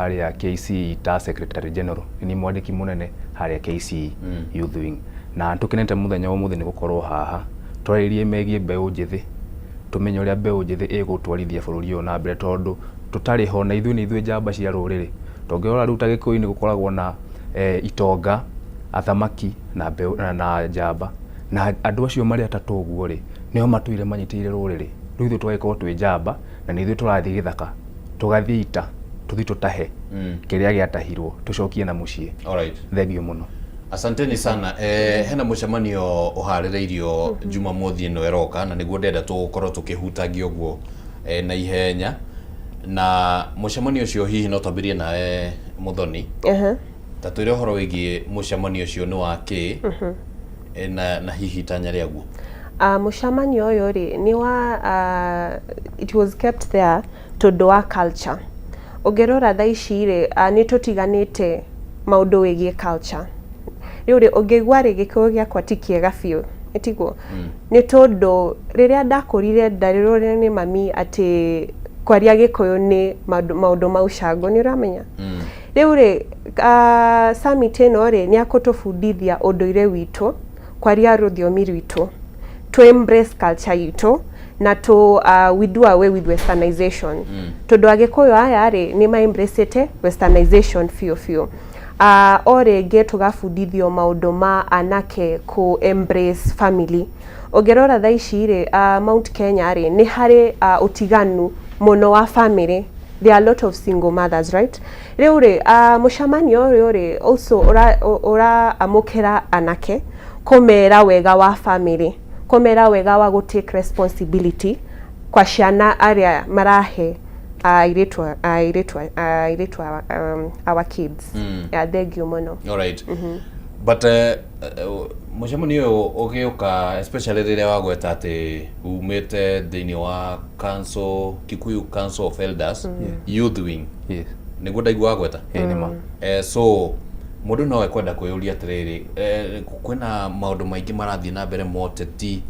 haria KC ta Secretary General ni mwandiki munene haria KC Youth Wing na tukinete muthenya umuthi ni gukorwo haha twaririe megie mbeu njithi tumenye uria mbeu njithi igutwarithia bururi uyu na mbere tondu tutari ho na ithuĩ njamba cia ruriri tongirora riu ta Gikuyu-ini gukoragwo na itonga athamaki na mbeu na njamba na andu acio mari atatu guo ri nio matuire manyitire ruriri riu ithuĩ twagikorwo twi njamba na ni ithuĩ turathii githaka tugathii ita tuthi tutahe kiria giatahirwo tucokie na mucii. Alright, thengio muno. Asanteni sana. Hena mucemanio uhaririirio Jumamothi ino eroka na niguo ndenda tukorwo tukihutagia uguo na ihenya na mucemanio ucio hihi no tambirie nawe Muthoni. Ta twire horo wigie mucemanio ucio ni wa ki na hihi tanya riaguo. Mucemanio uyu ri ni wa it was kept there to do a culture. Ugerora tha ici ri ni tutiganite maundu wigie culture. Riuri ungigwa ri Gikuyu giakwa ti kiega biu itiguo ni tondu riria ndakurire ndarirwo ni mami ati kwaria Gikuyu ni maundu mau cango ni uramenya riuri summit ino ri ni akutubundithia unduire witu kwaria ruthiomi rwitu to embrace culture yitu na to we do away with westernization tondu Agikuyu aya ri ni ma embrace westernization fiu orenge tugabundithio maundu ma anake ku embrace family. Ongerora tha ici ri Mount Kenya ri ni hari utiganu muno wa family. There are a lot of single mothers, right? Riu ri mucemanio uyu ri also ora amukira anake kumera wega wa family, kumera wega wa go take responsibility kwa ciana aria marahe our kids. Yeah, thengio muno. Alright. But mucemanio ugiuka especially riria wagweta ati umite thiini wa council Kikuyu Council of Elders Youth Wing. Yes. Niguo ndaigua wagweta. Nima. So mundu no ekwenda kwiyuria atiriri kwina maundu maingi marathii na mbere moteti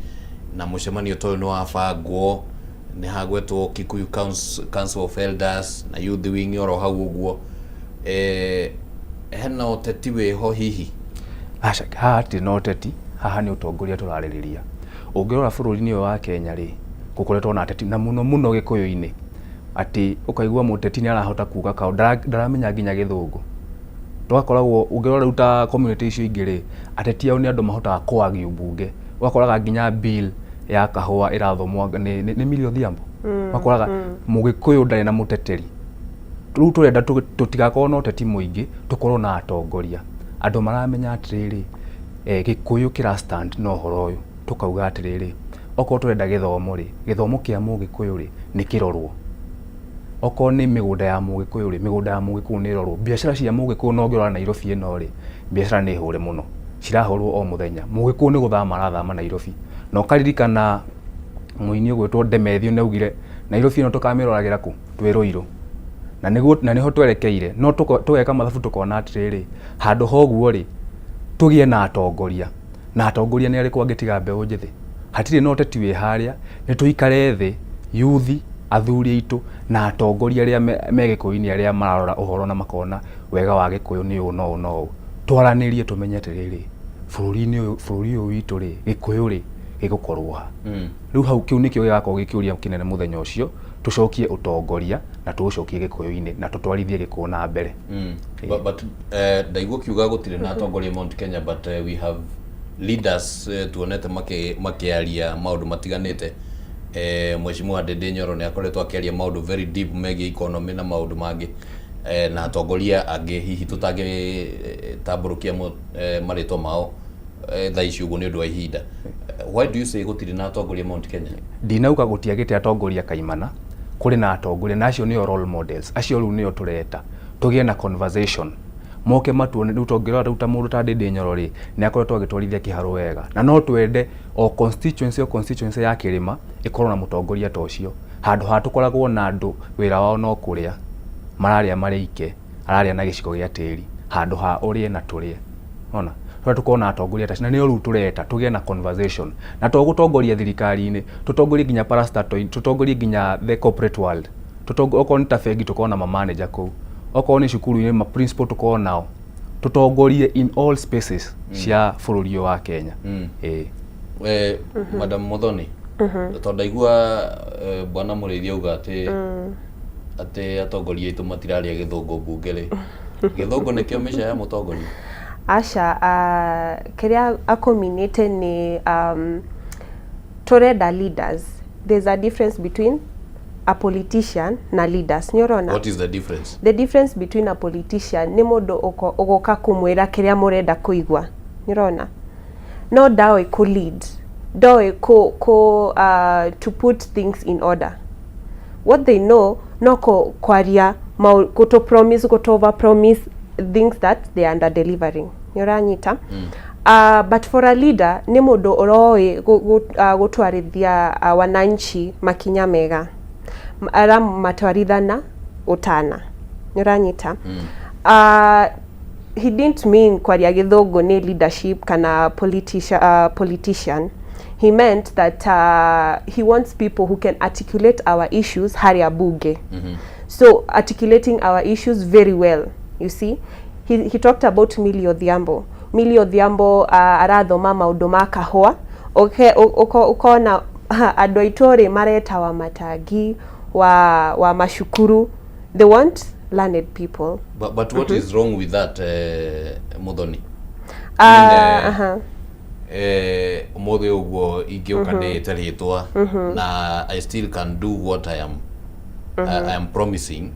na mucemanio toyo no abangwo ni hagwetwo Kikuyu Council of Elders na Youth Wing oro hau uguo hena uteti weho hihi haha ti no uteti haha ni utongoria turaririria ungirora bururi-ini wa Kenya ri gukoretwo na ateti na muno Gikuyu-ini ati ukaigua muteti ni arahota kuga kao ndaramenya nginya Githungu twakoragwo ungirora ruta community icio ingi ri ateti ao ni andu mahotaga kwagi ubunge wakoraga nginya bill ya kahua irathomwa ni Millie Odhiambo wakoraga Mugikuyu ndari na muteteri riu turenda tutigakorwo na uteti muingi tukorwo na atongoria andu maramenya atiriri Gikuyu kira stand no horo uyu tukauga atiriri okorwo turenda githomo kia Mugikuyu ri ni kirorwo okorwo ni migunda ya Mugikuyu ri migunda ya Mugikuyu ni rorwo biashara cia Mugikuyu no ngirora Nairobi ino ri biashara ni hure muno cirahorwo o muthenya Mugikuyu ni guthama arathama Nairobi no karirikana muini gwetwo Ndemethio naugire Nairobi no tukamirораgira ku twiruiru na niho twerekeire no tugeka mathabu tukona atiriri handu hoguo ri tugie na atongoria ni ari kwangitiga mbeu njithi hatire no teti wi haria ni tuikare thi yuthi athuri itu na atongoria aria me Gikuyu-ini aria mararora uhoro na makona wega wa Gikuyu ni u no twaranirie tumenye atiriri bururi uyu witu ri Gikuyu ri gigukorwo ha riu hau kiu nikio gigakorwo gikiuria kinene muthenya ucio tucokie utongoria na tucokie Gikuyu-ini na tutwarithie Gikuyu na mbere. But ndaigua kiuga gutire na atongoria Mount Kenya but we have leaders tuonete makiaria maundu matiganite Mheshimiwa Ndindi Nyoro ni akoretwo akiaria maundu very deep megie economy na maundu mangi na atongoria angi hihi tutangi tamburukia maritwa mao tha ici uguo ni undu wa ihinda. Why do you say gutire na atongoria Mount Kenya? Ndinauga gutiagite atongoria kaimana kuri na atongoria nacio ni role models acio riu ni tureta tugie na conversation moke matuone riu tongirora riu ta mundu ta Ndindi Nyoro ri ni akoretwo agitwarithia kiharo wega na no twende o constituency ya Kirima ikorwo na mutongoria ta ucio handu ha tukoragwo na andu wira wao no kuria mararia marike araria na gicigo gia tiri handu ha urie na turie ona tukona atongoria ta na ni riu tureta tugie na conversation na tugutongoria thirikari-ini tutongorie nginya parastatal tutongorie nginya the corporate world okorwo ni ta bengi tukona ma manager kuu okorwo ni cukuru-inĩ ma principal tukorwo nao tutongorie in all spaces cia bũrũri wa Kenya. Madam Muthoni, tondaigua bwana Mũrĩithi auga ati atongoria aitu matiraria gĩthũngũ bunge ri. Gĩthũngũ nĩkĩo mĩca ya mũtongoria? Aca, kĩrĩa akominĩte ni turenda leaders. There's a difference between a politician na leaders. Nyorona? What is the difference? The difference between a politician ni mundu ugoka kumwira kiria murenda kuigwa. Nyorona? No dawe ku lead. Dawe to put things in order. What they know no kwaria to promise, to over promise things that they are under delivering. Nyoranyita? But for a leader ni mundu uroi gutwarithia wananchi makinya mega. Ara matwarithana utana. Nyoranyita? He didn't mean kwaria gĩthũngũ ni leadership kana politician. He meant that he wants people who can articulate our issues haria bunge. So articulating our issues very well, you see. He talked about Millie Odhiambo. Millie Odhiambo arathoma maundu ma kahua. Ukona andũ aitũ mareta wa matangi wa mashukuru. They want learned people. But what is wrong with that, Muthoni? Umothe uguo ingĩũka ndĩĩte rĩtwa na I still can do what I am promising.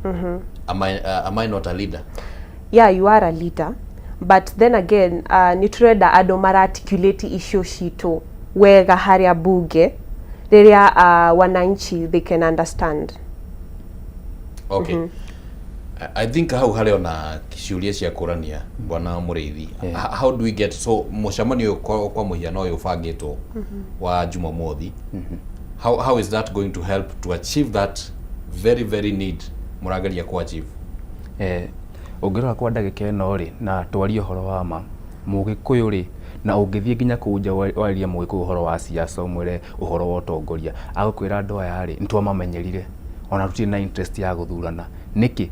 Am I not a leader? Yeah, you are a leader, but then again ni turenda andũ mararticulate issue citũ wega haria bunge rĩrĩa wananchi they can understand. Okay. I think how harĩ ona ciũria cia kũrania bwana Mũrĩithi. How do we get so mũcemanio kwa mũhiano ũyũ ũbangĩtwo wa Jumamothi? How is that going to help to achieve that very need mũrageria ku achieve? Ũngĩrora kwa ndagĩka ĩno rĩ na twarie ũhoro wa ma Mũgĩkũyũ rĩ na ũngĩthiĩ nginya kũnja waria Mũgĩkũyũ ũhoro wa siasa ũmwĩre ũhoro wa ũtongoria agũkwĩra andũ aya rĩ nĩtwamamenyerire ona tutirĩ na interest ya gũthurana nĩkĩ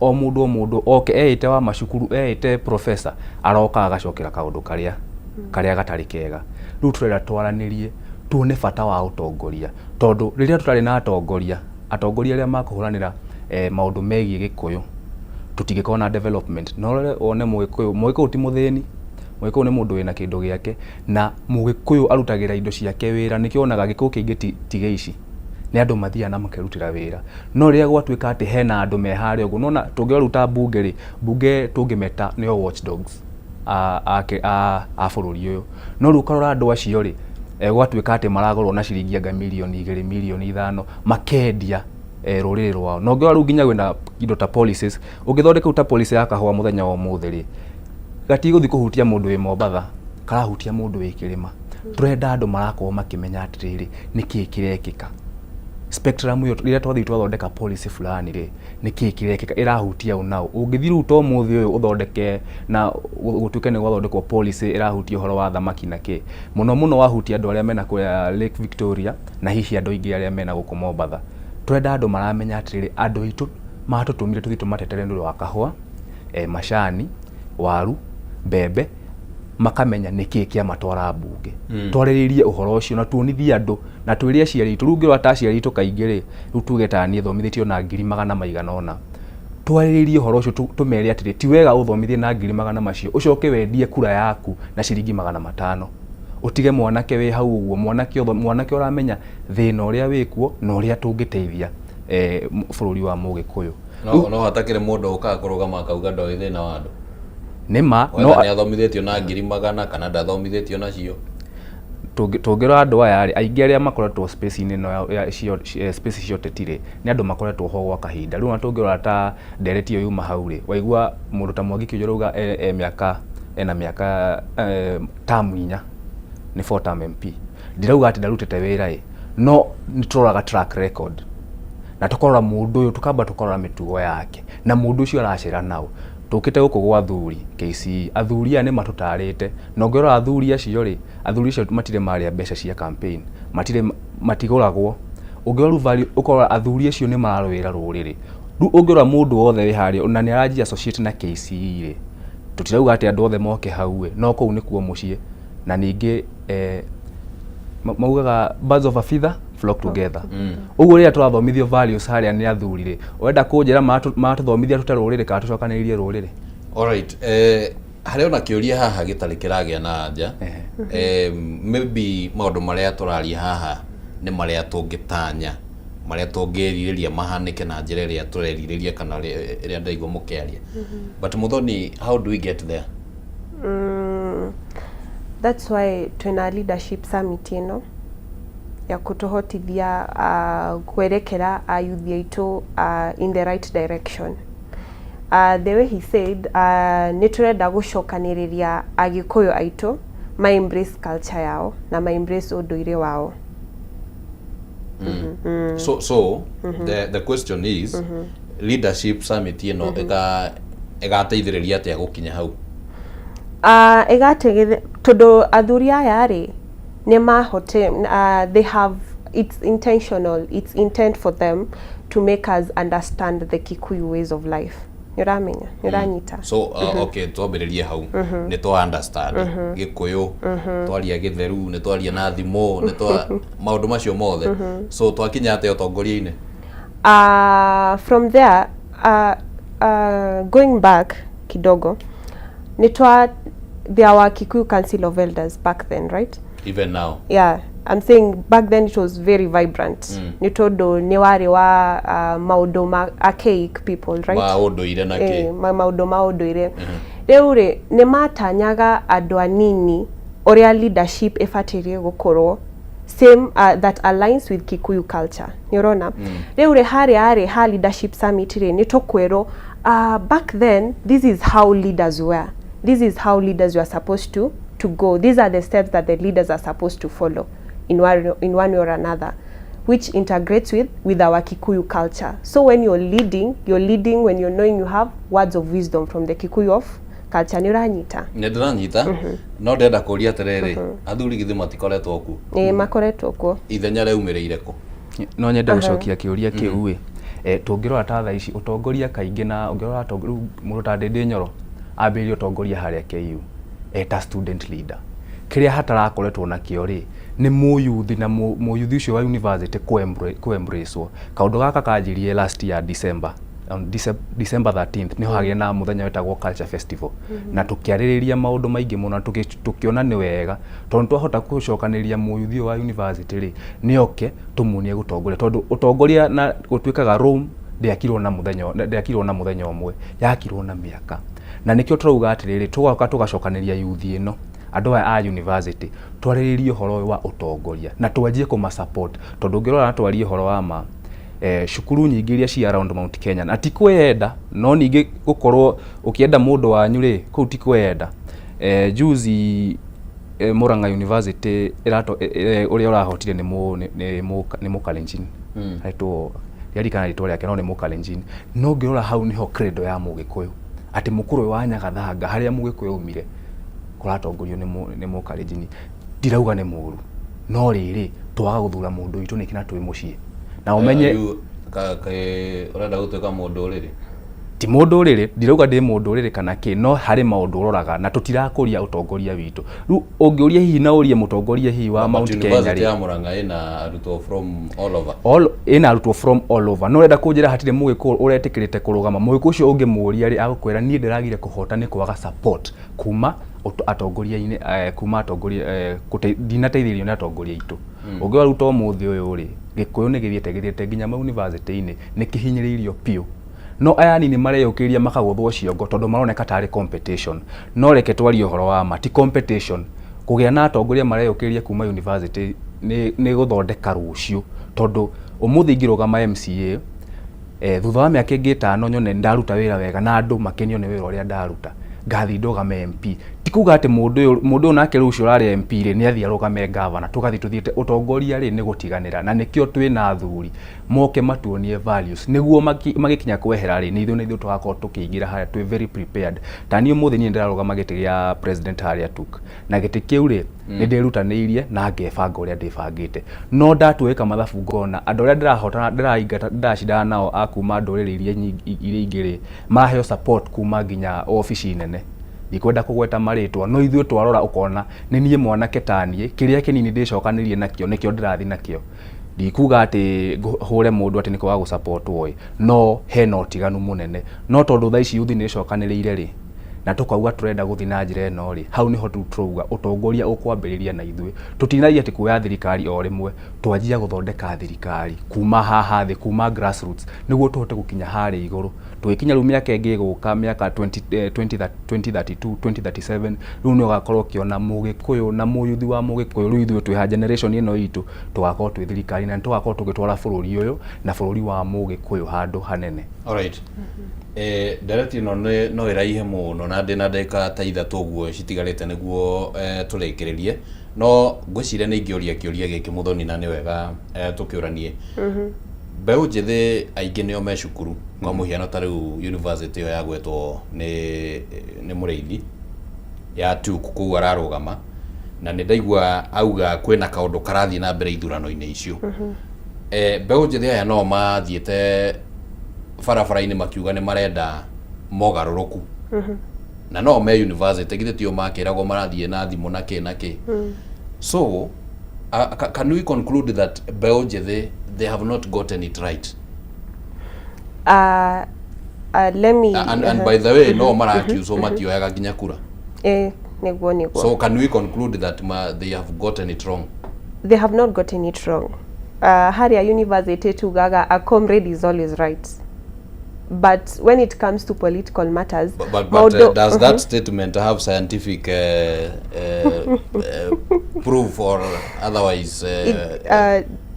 o mũndũ oke eite wa macukuru eite professor aroka agacokera kaũndũ karĩa gatarĩ kega rĩu turenda twaranĩrie tuone bata wa ũtongoria tondũ rĩrĩa tutarĩ na atongoria arĩa makũhũranĩra maũndũ megiĩ Gĩkũyũ tutingĩkorwo na development no one Mũgĩkũyũ ti mũthĩni Mũgĩkũyũ nĩ mũndũ wĩna kĩndũ gĩake na Mũgĩkũyũ arutagĩra indo ciake wĩra nĩkĩonaga Gĩkũyũ kĩingĩ tige ici ni andu mathia na makerutira wira no ria gwatuika ati hena andu me haria uguo nona tungĩruta bunge tungĩmeta nĩo watchdogs a bũrũri ũyũ no rĩu karora andu acio ri gwatuika ati maragorwo na ciringi anga milioni 2 milioni 5 makendia rũrĩrĩ rwao no ngĩora rĩu nginya wĩna indo ta policies ũngĩthondeka uta policy ya kahũa mũthenya wa ũmũthĩ ri gatigũthi kũhutia mũndũ wĩ Mombatha karahutia mũndũ wĩ Kĩrĩma turenda andu marakorwo makĩmenya atĩrĩrĩ nĩkĩ kĩrekĩka spectrum yo rĩrĩa twathiĩ twathondeka policy fulani rĩ nĩkĩ kĩrekĩka ĩrahutia ũnao ũngĩthiĩ rĩu to mũthĩ ũyũ ũthondeke na gũtuĩke nĩ gwathondekwo policy ĩrahutia ũhoro wa thamaki na kĩ mũno wahutia andũ arĩa mena kũrĩa Lake Victoria na hihi andũ aingĩ arĩa mena gũkũ Mombatha turenda andũ maramenya atĩrĩrĩ andũ aitũ matũtũmire tũthiĩ tũmatetere nĩ wa kahũa macani waru mbembe makamenya nĩkĩ kĩa matwara bunge twarĩrĩrie ũhoro ũcio na tuonithie andũ na twĩre aciari itũ rũngĩrwa ta aciari itũ kaingĩ rĩ rĩu tuge ta niĩ thomithĩtio na 100,000 twarĩrĩrie ũhoro ũcio tũmere atĩrĩ ti wega ũthomithie na 100,000 macio ũcoke wendie kura yaku na ciringi 500 utige mwanake wĩ hau ũguo mwanake ũramenya thĩna ũrĩa wĩkuo na ũrĩa tũngĩteithia bũrũri wa Mũgĩkũyũ no hatakĩre mũndũ ũkaga kũrũgama akauga ndoĩ thĩna wa andũ nima no athomithĩtio na 100,000 kana ndathomithĩtio nacio tũngĩrora andũ aya aingĩ arĩa makoretwo space-inĩ no space cio tetirĩ nĩ andũ makoretwo ho gwa kahinda rĩu tũngĩrora ta ndereti yuma hau rĩ waigua mũndũ ta Mwangi Kĩũnjũrũ rauga ena mĩaka term 4 nĩ 4 term MP ndirauga atĩ ndarutĩte wĩra ĩ no nĩtũroraga track record na tũkorora mũndũ ũyũ tukamba tũkorora mĩtugo yake na mũndũ ũcio aracera nao tukite guku gwa athuri KC athuri ane matutarite no ngero athuri acio ri athuri acio matire maria mbeca cia campaign matigoragwo ungeoru value ukora athuri acio ni mararwira ruriri Ru ungirwa mundu wothe wi haria na ni araji associate na KCE ri tutirauga ati andu othe moke hau we no kou nikuo mucie na ningi maugaga birds of a feather flock together. Uguo ria turathomithio values haria ni athuri ri wenda kunjira matuthomithia tutarurire ka tucokaniririe rurire. Alright, haria ona kiuria haha gitari kiragia na anja maybe maundu maria turaria haha ni maria tungitanya maria tungiririria mahanike na njira iria tureririria kana iria ndaigua mukiaria. But Muthoni, how do we get there? That's why twina leadership summit ino ya kutuhotithia kwerekera youth aitu in the right direction. The way he said ni turenda gucokaniriria agikuyu aitu ma embrace culture yao na ma embrace unduire wao. So the question is leadership summit ino igateithiriria atia gukinya hau? Todo athuri aya ri ni mahote they have it's intentional, it's intent for them to make us understand the Kikuyu ways of life. Niramenya niranyita. So okay, twambiririe hau ni to understand Gikuyu twaria githeru ni twaria na thimo ni twa maundu macio mothe. So twakinya ate utongoria-ini from there going back kidogo there were Kikuyu Council of Elders back then, right? Even now? Yeah, I'm saying back then it was very vibrant. Nitodo niwari wa maudo archaic people, right? Maunduire na ki. Maudo maunduire. Reure ne matanyaga andu anini oria leadership efatirie gukorwo same that aligns with Kikuyu culture. Nirona. Reure ha leadership summit re nitokwero back then this is how leaders were. This is how leaders were supposed to go. These are the steps that the leaders are supposed to follow in one way or another, which integrates with our Kikuyu culture. So when you're leading when you're knowing you have words of wisdom from the Kikuyu of culture. Niranyita. Ndiranyita. No ndenda kuria terere. Athuri githi matikoretwo ku. Makoretwo ku. Ithenya reumireire ku. No nyenda gucokia kiuria kiu we. Tungirora ta thaa ici utongoria kaingi na ungirora atongoria mundu ta Ndindi Nyoro ambĩrĩrie utongoria haria KU eta student leader kiria hatarakoretwo na kio ri ni muyuthi na muyuthi ucio wa university ku embracewo kaundu gaka kanjirie last year December 13th niho hagia na muthenya wetagwo culture festival na tukiaririria maundu maingi muno tukiona ni wega tondu twahota gucokaniria muyuthi wa university ri ni oke tumunie gutongoria tondu utongoria na gutwikaga Rome ndiakirwo na muthenya umwe yakirwo na miaka na nikio turauga atiriri tugoka tugacokaniria youth ino andu a university twariririe horo wa utongoria na twanjie kuma support tondu ngirora na twarie horo wa ma shukuru nyingi iria cia around Mount Kenya na tikwenda no ningi gukorwo ukienda mundu wanyu ri ku tikwenda juzi Murang'a University uria urahotire ni Mukalenjin aitwo yari kana ritwa riake no ni Mukalenjin no ngirora hau niho credo ya Mugikuyu ati mukuru wa Nyagathanga haria Mugikuyu umire kuratongorio ni Mukalenjin ndirauga ni muru no riri twaga guthura mundu witu nikina twi mucii na umenye urenda gutuika mundu riri ti mundu riri ndirauga ndi mundu riri kana ki no hari maundu uroraga na tutirakuria utongoria witu ru ungiuria hihi na urie mutongoria hihi wa Mount Kenya University ya Murang'a ina arutwo from all over no renda kunjira hatire Mugikuyu uretikirite kurugama Mugikuyu ucio ungimuria ri agukwira nie ndiragire kuhota ni kwaga support kuma atongoria-ini kuma atongoria dinateithirio na atongoria itu ungiwa ruto muthi uyu ri Gikuyu ni githiete nginya ma university-ini ni kihinyiririo piu no aya nini mareyukiria makaguthwo ciongo tondu maroneka tari competition no reke twario horo wa ma ti competition kugia na atongoria mareyukiria kuma university ni guthondeka rucio tondu umuthi ngirugama MCA thutha wa miaka ingi 5 nyone ndaruta wira wega na andu makenio ni wira uria ndaruta ngathi ndogame MP tikuga ati mundu nake rucio rari MP ri ni athia rogame governor tugathi tuthiete utongoria ri ni gutiganira na nikio twina athuri moke matuonie values niguo magikinya kwehera ri ni ithu tugakorwo tukiingira haria twi very prepared tani umuthi ni ndirarogama giti gia president haria tuk na giti kiu ri ni ndirutaniirie na ngebanga uria ndibangite no ndatuika mathabu ngona andu uria ndirahotana ndiraingata ndashidana nao akuma nduriri iria ingiri maheo support kuma nginya ofici nene ikwenda kugweta maritwa no ithuĩ twarora ukona ni nie mwanake tanie kiria kinini ndicokanirie nakio nikio ndirathi nakio ndikuga ati hure mundu ati niko wa gu support woi no hena utiganu munene no tondu tha ici yuthi ni cokaniriire ri na tukauga turenda guthi na njira eno ri hau niho tuuga utongoria ukwambiriria na ithuĩ tutinagia ati kuya thirikari o rimwe twanjia guthondeka thirikari kuma haha thi kuma grassroots niguo tuhote gukinya hari iguru twikinya ru miaka ingi guka miaka 2032 2037 ru ni ugakorwo kiona mugikuyu na muyuthi wa mugikuyu ru ithuĩ twi ha generation ino itu tugakorwo twi thirikari na tugakorwo tugitwara bururi uyu na bururi wa mugikuyu handu hanene. Alright. Ndereti no no iraihe muno na ndina ndeka ta ithatu uguo citigarite niguo turekererie no ngwiciria ni ingioria kioria giki muthoni na ni wega tukiuranie Beũ njithi aingi nio me cukuru kwa muhiano ta riu university yo yagwetwo ni Mũrĩithi ya TUK kuu ararugama na ni ndaigua auga kwina kaundu karathi na mbere ithurano-ini icio beũ njithi aya no mathiete barabara-ini makiuga ni marenda mogaruruku na no me university githe tio makiragwo marathie na thimu na ki so can we conclude that beũ njithi they have not gotten it right? Let me and by the way no mara accuse so matioyaga nginya kura niguo so can we conclude that they have gotten it wrong? They have not gotten it wrong. Haria university tugaga a comrade is always right, but when it comes to political matters but does that statement have scientific proof or otherwise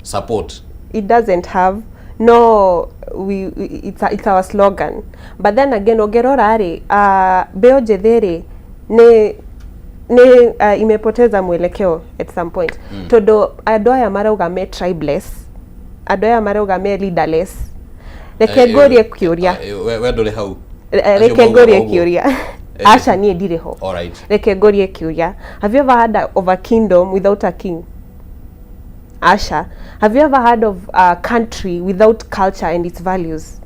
support? It doesn't have. No, it's our slogan. But then again ogerora ri beũ njithi ri ni imepoteza mwelekeo at some point todo andu aya marauga me tribeless, andu aya marauga me leaderless. Reke ngorie kiuria we nduri hau reke ngorie kiuria acha nie ndire ho. Alright, reke ngorie kiuria have you ever heard of a kingdom without a king? Asha, have you ever heard of a country without culture and its values?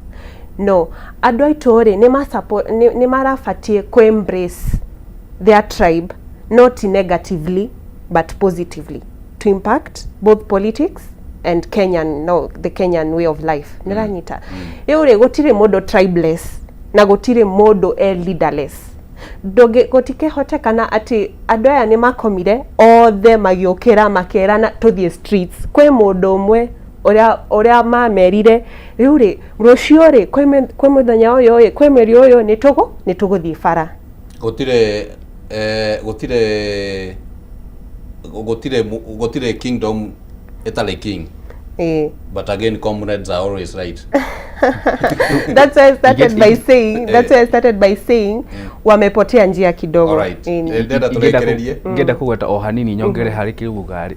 No. Andu aitu ni marafatie ku embrace their tribe, not negatively but positively, to impact both politics and the Kenyan way of life. Niranyita uri gutire modo tribeless na gutire modo leaderless. Doge gotike hotekana ati andu aya ni makomire othe magiokera makerana to the streets kwe mundu umwe uria mamerire riu ri rucio ri kwe muthenya uyu ri kwe mweri uyu ni tuguthii bara gutire kingdom etale king. But again, comrades are always right. That's why I started by saying wamepotea njia kidogo. Alright. Ndenda turekererie. Ngenda kugweta o hanini nyongere hari kiugari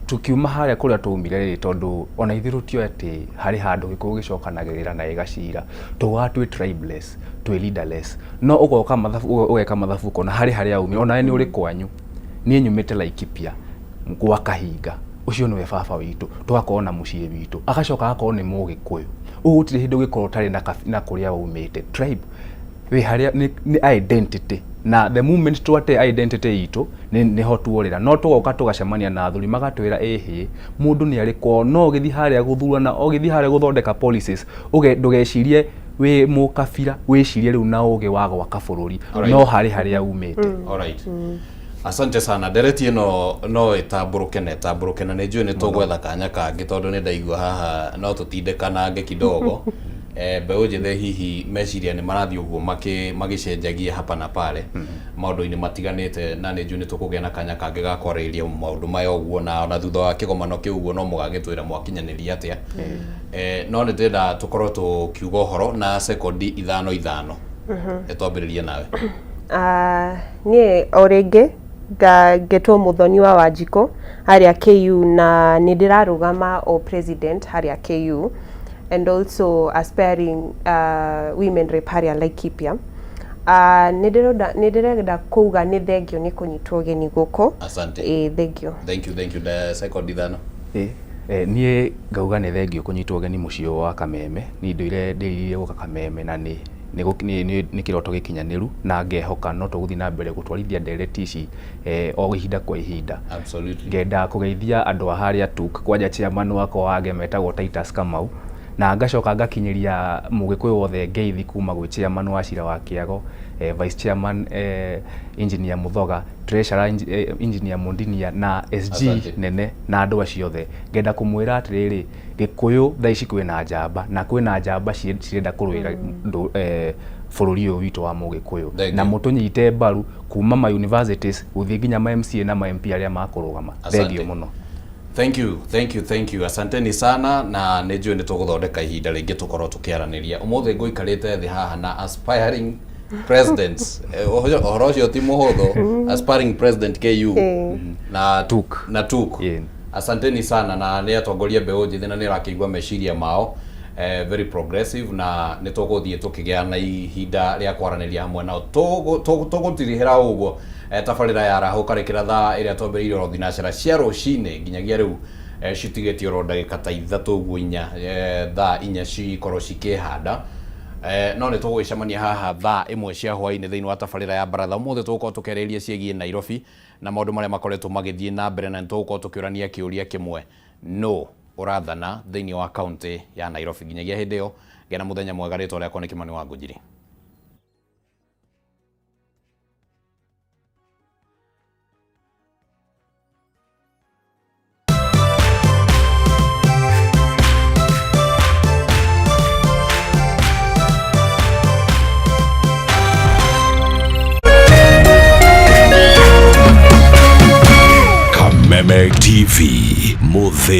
tukiuma haria kuria tuumire ri tondu ona ithiru tio ati hari handu gikuyu gicokanagirira na igacira tuwa twi tribeless twi leaderless no ugoka mathabu kona hari aumire ona ni uri kwanyu ni nyumite Laikipia gwa Kahinga ucio niwe baba witu twakona mucie witu agacoka akorwo ni mugikuyu ugutire hindu gikorwo tari na kuria umite tribe we haria ni identity na the moment twate identity itu ni ho tuorira no tugoka tugacemania na athuri magatwira ehe mundu ni ariko no githi haria guthurana o githi haria guthondeka policies ndugecirie we mukabira wicirie riu na uge wa gwaka bururi no haria umite. Alright. Asante sana. Ndereti no itaburuke na nejue ni tugwetha kanya kangi tondu ni ndaigua haha no tutindekanange kidogo. Beũ njithi hihi meciria ni marathi uguo magicenjagia hapa na pale maundu-ini matiganite na nejue ni tukugia na kanya kangi ga kwariria maundu maya uguo na thutha wa kigomano kiu uguo no mugagitwira mwakinyaniria atia no ni ndenda tukorwo tukiuga uhoro na sekondi 5 etwambĩrĩrie nawe. Niĩ o rĩngĩ ngetwo Muthoni wa Wanjikũ harĩa KU na nĩ ndĩrarũgama o president harĩa KU and also aspiring women rep harĩa Laikipia. Nĩ ndĩrenda kuuga nĩ thengio nĩ kũnyitwo ũgeni gũkũ. Asante. Thengio. Thank you the second Ithano. Niĩ ngauga nĩ thengio kũnyitwo ũgeni mũciĩ wa Kameme, nĩ indo iria ndĩrĩire gũka Kameme na nĩ kĩroto gĩkinyanĩru na ngehoka no tũgũthiĩ na mbere gũtwarithia ndereti ici o ihinda kwa ihinda. Absolutely. Ngenda kũgeithia andũ a harĩa TUK kwanja chairman wakwa wage metagwo Titus Kamau na ngacoka ngakinyĩria mũgĩkũyũ wothe ngeithi kuma gwĩ chairman wa Cira wa Kĩago, vice chairman engineer Muthoga, treasurer engineer Mundinia na SG nene na andũ acio othe. Ngenda kũmwĩra atĩrĩrĩ, Gĩkũyũ thaa ici kwĩna njamba na kwĩna njamba cirenda kũrũĩra bũrũri ũyũ witũ wa Mũgĩkũyũ na mũtũnyite mbaru kuma ma universities gũthiĩ nginya ma MCA na ma MP arĩa makũrũgama. Thengio mũno. Thank you. Asanteni sana na nĩ njũĩ nĩ tũgũthondeka ihinda rĩngĩ tũkorwo tũkĩaranĩria. Ũmũthĩ ngũikarĩte thĩ haha na aspiring presidents. Ũhoro ũcio ti mũhũthũ. Aspiring president KU na TUK. Asanteni sana na nĩ atongoria mbeũ njĩthĩ na nĩ rakĩigua meciria mao. Very progressive na nĩ tũgũthiĩ tũkĩgĩa na ihinda rĩa kwaranĩria hamwe nao. Tũgũtirihĩra ũguo tabarĩra ya Raha ũkarekera thaa ĩrĩa twambĩrĩirie oro thinacara cia rũcinĩ nginyagia rĩu citigĩtie oro ndagĩka ta ithatũ ũguo inya, thaa inya cikorwo cikĩhanda. No nĩ tũgũgĩcemania haha thaa ĩmwe cia hwaĩ-inĩ thĩinĩ wa tabarĩra ya Baratha. Ũmũthĩ tũgũkorwo tũkĩarĩrĩria ciĩgiĩ Nairobi na maũndũ marĩa makoretwo magĩthiĩ na mbere na nĩ tũgũkorwo tũkĩũrania kĩũria kĩmwe, no ũrathana thĩinĩ wa kaunti ya Nairobi. Nginyagia hĩndĩ ĩyo gĩa na mũthenya mwega. Rĩtwa rĩakwa nĩ Kimani wa Ngũnjiri. Kameme TV Muthi.